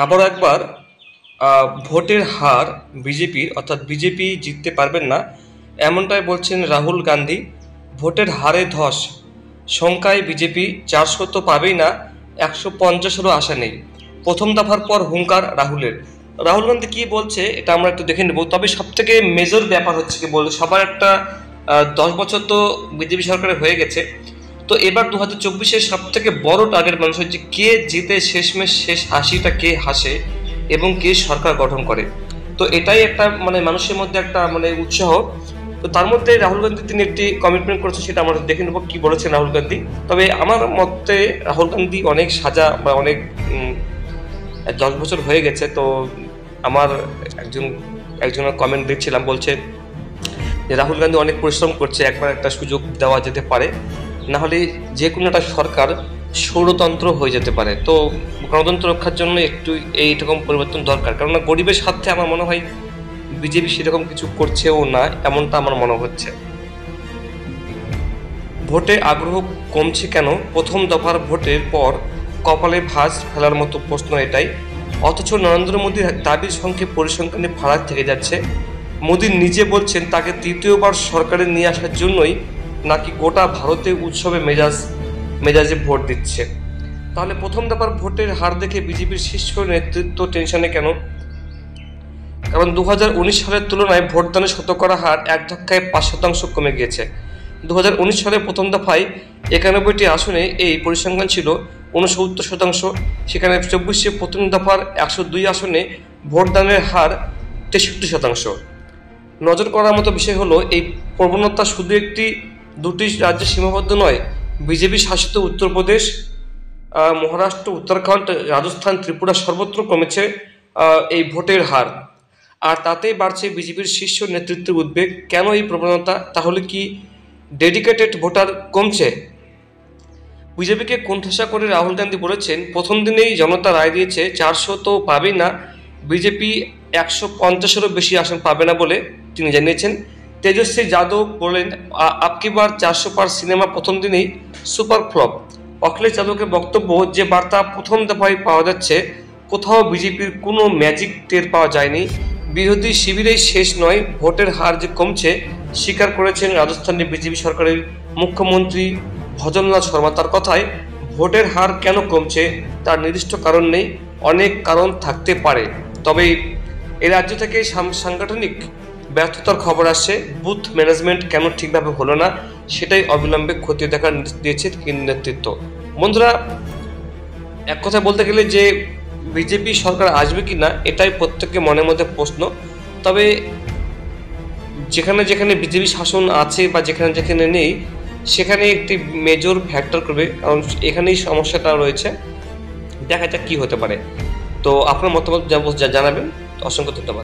আবারও একবার ভোটের হার বিজেপির, অর্থাৎ বিজেপি জিততে পারবেন না এমনটাই বলছেন রাহুল গান্ধী। ভোটের হারে ধস, সংখ্যায় বিজেপি 400 তো পাবেই না, 150-এরও আশা নেই। প্রথম দফার পর হুঙ্কার রাহুলের। রাহুল গান্ধী কি বলছে এটা আমরা একটু দেখে নেব। তবে সব থেকে মেজর ব্যাপার হচ্ছে কি বলতে, সবার একটা 10 বছর তো বিজেপি সরকারের হয়ে গেছে, তো এবার 2024-এর সব থেকে বড় টার্গেট মানুষ হচ্ছে কে জিতে শেষমেশ শেষ হাসিটা কে হাসে এবং কে সরকার গঠন করে। তো এটাই একটা মানুষের মধ্যে একটা উৎসাহ। তো তার মধ্যে রাহুল গান্ধী তিনি একটি কমিটমেন্ট করেছে, সেটা আমরা দেখে নেবো কি বলেছেন রাহুল গান্ধী। তবে আমার মতে রাহুল গান্ধী অনেক সাজা বা অনেক 10 বছর হয়ে গেছে। তো আমার একজন একজনের কমেন্ট দেখছিলাম, বলছে যে রাহুল গান্ধী অনেক পরিশ্রম করছে, একবার একটা সুযোগ দেওয়া যেতে পারে, না হলে যে কোনো একটা সরকার ষড়যন্ত্র হয়ে যেতে পারে। তো গণতন্ত্র রক্ষার জন্য একটু এইরকম পরিবর্তন দরকার, কেননা গরিবের স্বার্থে আমার মনে হয় বিজেপি সেরকম কিছু করছেও না, এমনটা আমার মনে হচ্ছে। ভোটে আগ্রহ কমছে কেন? প্রথম দফার ভোটের পর কপালে ভাঁজ ফেলার মতো প্রশ্ন এটাই। অথচ নরেন্দ্র মোদীর দাবির সঙ্গে পরিসংখ্যানে ফারাক থেকে যাচ্ছে। মোদী নিজে বলছেন তাকে তৃতীয়বার সরকারে নিয়ে আসার জন্যই নাকি গোটা ভারতে উৎসবে মেজাজে ভোট দিচ্ছে। তাহলে প্রথম দফার ভোটের হার দেখে বিজেপির শীর্ষ নেতৃত্ব টেনশনে কেন? কারণ 2019 সালের তুলনায় ভোটদানের শতকরা হার এক ধাক্কায় 5% কমে গিয়েছে। 2019 সালে প্রথম দফায় 91টি আসনে এই পরিসংখ্যান ছিল 69%। সেখানে 24-এ প্রথম দফার 102 আসনে ভোটদানের হার 63%। নজর করার মতো বিষয় হলো, এই প্রবণতা শুধু দুটি রাজ্যে সীমাবদ্ধ নয়। বিজেপি শাসিত উত্তরপ্রদেশ, মহারাষ্ট্র, উত্তরাখণ্ড, রাজস্থান, ত্রিপুরা সর্বত্র কমেছে এই ভোটের হার। আর তাতেই বাড়ছে বিজেপির শীর্ষ নেতৃত্বের উদ্বেগ। কেন এই প্রবণতা? তাহলে কি ডেডিকেটেড ভোটার কমছে? বিজেপিকে কোণঠাসা করে রাহুল গান্ধী বলেছেন, প্রথম দিনেই জনতা রায় দিয়েছে, 400 তো পাবেই না, বিজেপি 150-এরও বেশি আসন পাবে না বলে তিনি জানিয়েছেন। তেজস্বী যাদব বলেন, আপকি বার 400 পার সিনেমা প্রথম দিনেই সুপার ফ্লপ। অখিলেশ যাদবের বক্তব্য, যে বার্তা প্রথম দফায় পাওয়া যাচ্ছে, কোথাও বিজেপির কোনো ম্যাজিক টের পাওয়া যায়নি। বিরোধী শিবিরেই শেষ নয়, ভোটের হার যে কমছে স্বীকার করেছেন রাজস্থানের বিজেপি সরকারের মুখ্যমন্ত্রী ভজনলাল শর্মা। তার কথায়, ভোটের হার কেন কমছে তার নির্দিষ্ট কারণ নেই, অনেক কারণ থাকতে পারে। তবে এই রাজ্য থেকে সাংগঠনিক ব্যর্থতার খবর আসছে। বুথ ম্যানেজমেন্ট কেন ঠিকভাবে হলো না সেটাই অবিলম্বে খতিয়ে দেখার নির্দেশ দিয়েছে কেন্দ্রীয় নেতৃত্ব। বন্ধুরা, এক কথা বলতে গেলে যে বিজেপি সরকার আসবে কি না এটাই প্রত্যেকের মনের মধ্যে প্রশ্ন। তবে যেখানে যেখানে বিজেপি শাসন আছে বা যেখানে যেখানে নেই, সেখানে একটি মেজর ফ্যাক্টর করবে, কারণ এখানেই সমস্যাটা রয়েছে। দেখা যাক কি হতে পারে। তো আপনার মতামত জানাবেন। অসংখ্য ধন্যবাদ।